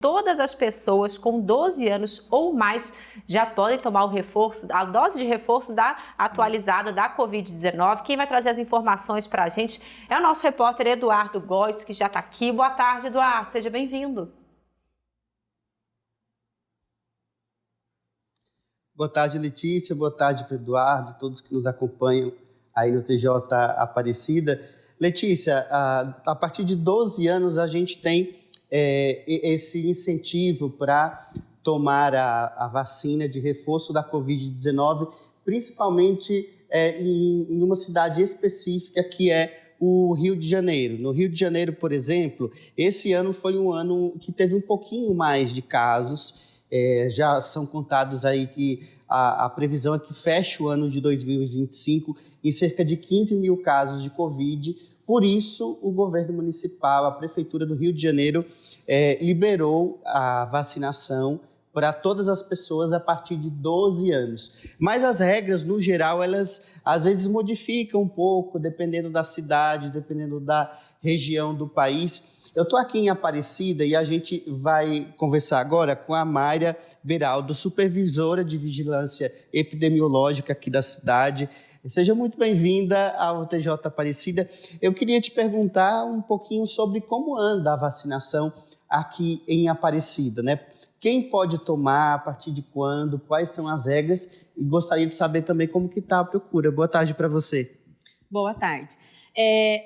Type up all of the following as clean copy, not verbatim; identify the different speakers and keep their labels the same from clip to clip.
Speaker 1: Todas as pessoas com 12 anos ou mais já podem tomar a dose de reforço atualizada da Covid-19. Quem vai trazer as informações para a gente é o nosso repórter Eduardo Góes, que já está aqui. Boa tarde, Eduardo. Seja bem-vindo.
Speaker 2: Boa tarde, Letícia. Boa tarde para o Eduardo, todos que nos acompanham aí no TJ Aparecida. Letícia, a partir de 12 anos a gente tem esse incentivo para tomar a vacina de reforço da Covid-19, principalmente em uma cidade específica que é o Rio de Janeiro. No Rio de Janeiro, por exemplo, esse ano foi um ano que teve um pouquinho mais de casos. Já são contados aí que a previsão é que feche o ano de 2025 em cerca de 15 mil casos de Covid. Por isso, o governo municipal, a Prefeitura do Rio de Janeiro, liberou a vacinação para todas as pessoas a partir de 12 anos. Mas as regras, no geral, elas às vezes modificam um pouco, dependendo da cidade, dependendo da região do país. Eu estou aqui em Aparecida e a gente vai conversar agora com a Mayra Beraldo, supervisora de vigilância epidemiológica aqui da cidade. Seja muito bem-vinda ao TJ Aparecida. Eu queria te perguntar um pouquinho sobre como anda a vacinação aqui em Aparecida, né? Quem pode tomar, a partir de quando, quais são as regras, e gostaria de saber também como que está a procura. Boa tarde para você.
Speaker 3: Boa tarde.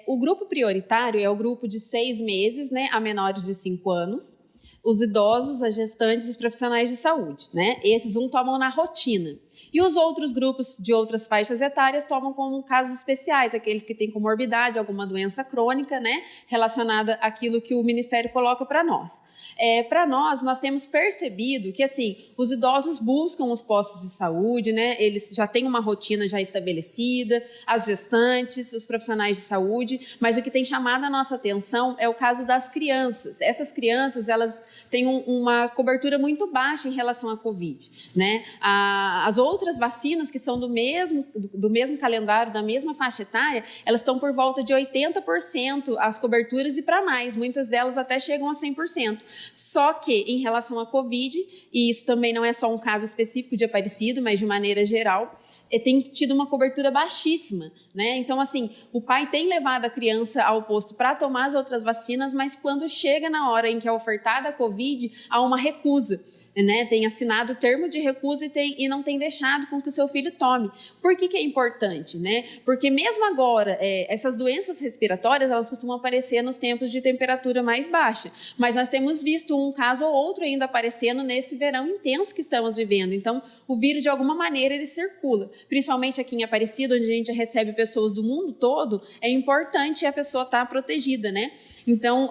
Speaker 3: O grupo prioritário é o grupo de 6 meses, né, a menores de 5 anos, os idosos, as gestantes e os profissionais de saúde, né? Esses tomam na rotina. E os outros grupos de outras faixas etárias tomam como casos especiais, aqueles que têm comorbidade, alguma doença crônica, né, relacionada àquilo que o Ministério coloca para nós. Para nós temos percebido que, assim, os idosos buscam os postos de saúde, né, eles já têm uma rotina já estabelecida, as gestantes, os profissionais de saúde, mas o que tem chamado a nossa atenção é o caso das crianças. Essas crianças, elas têm uma cobertura muito baixa em relação à Covid, né? As outras vacinas que são do mesmo calendário, da mesma faixa etária, elas estão por volta de 80% as coberturas e para mais, muitas delas até chegam a 100%. Só que em relação à Covid, e isso também não é só um caso específico de Aparecida, mas de maneira geral, tem tido uma cobertura baixíssima, né? Então, assim, o pai tem levado a criança ao posto para tomar as outras vacinas, mas quando chega na hora em que é ofertada a Covid, há uma recusa, né? Tem assinado o termo de recusa e não tem deixado com que o seu filho tome. Por que é importante, né? Porque mesmo agora, essas doenças respiratórias, elas costumam aparecer nos tempos de temperatura mais baixa, mas nós temos visto um caso ou outro ainda aparecendo nesse verão intenso que estamos vivendo. Então, o vírus, de alguma maneira, ele circula. Principalmente aqui em Aparecida, onde a gente recebe pessoas do mundo todo, é importante a pessoa estar protegida, né? Então,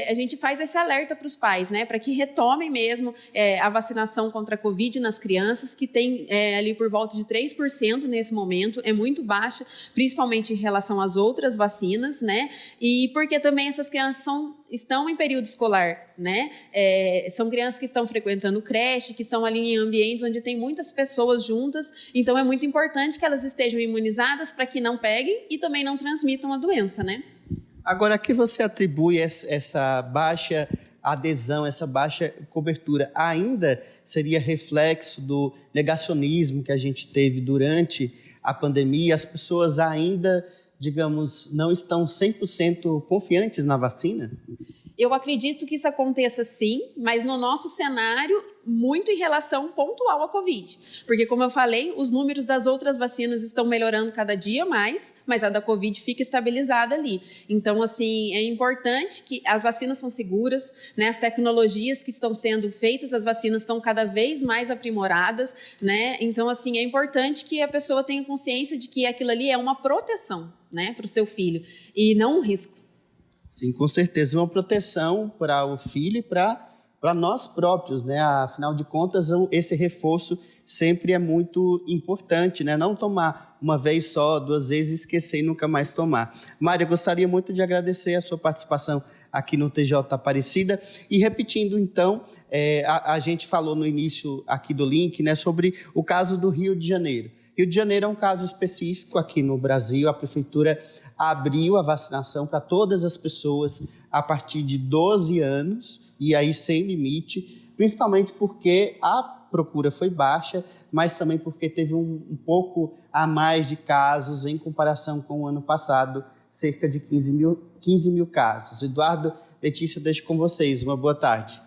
Speaker 3: a gente faz esse alerta para os pais, né? Para que retomem mesmo a vacinação contra a Covid nas crianças, que tem ali por volta de 3% nesse momento, é muito baixa, principalmente em relação às outras vacinas, né? E porque também essas crianças estão em período escolar, né? São crianças que estão frequentando creche, que estão ali em ambientes onde tem muitas pessoas juntas, então é muito importante que elas estejam imunizadas para que não peguem e também não transmitam a doença, né?
Speaker 2: Agora, a que você atribui essa baixa adesão, essa baixa cobertura? Ainda seria reflexo do negacionismo que a gente teve durante a pandemia? As pessoas ainda, digamos, não estão 100% confiantes na vacina?
Speaker 3: Eu acredito que isso aconteça sim, mas no nosso cenário, muito em relação pontual à Covid. Porque, como eu falei, os números das outras vacinas estão melhorando cada dia mais, mas a da Covid fica estabilizada ali. Então, assim, é importante que as vacinas são seguras, né? As tecnologias que estão sendo feitas, as vacinas estão cada vez mais aprimoradas, né? Então, assim, é importante que a pessoa tenha consciência de que aquilo ali é uma proteção, né, para o seu filho, e não um risco.
Speaker 2: Sim, com certeza, uma proteção para o filho e para nós próprios, né? Afinal de contas, esse reforço sempre é muito importante, né? Não tomar uma vez só, 2 vezes, esquecer e nunca mais tomar. Mária, eu gostaria muito de agradecer a sua participação aqui no TJ Aparecida. E repetindo, então, a gente falou no início aqui do link, né, sobre o caso do Rio de Janeiro. Rio de Janeiro é um caso específico aqui no Brasil. A Prefeitura abriu a vacinação para todas as pessoas a partir de 12 anos, e aí sem limite, principalmente porque a procura foi baixa, mas também porque teve um pouco a mais de casos em comparação com o ano passado, cerca de 15 mil casos. Eduardo, Letícia, deixo com vocês. Uma boa tarde.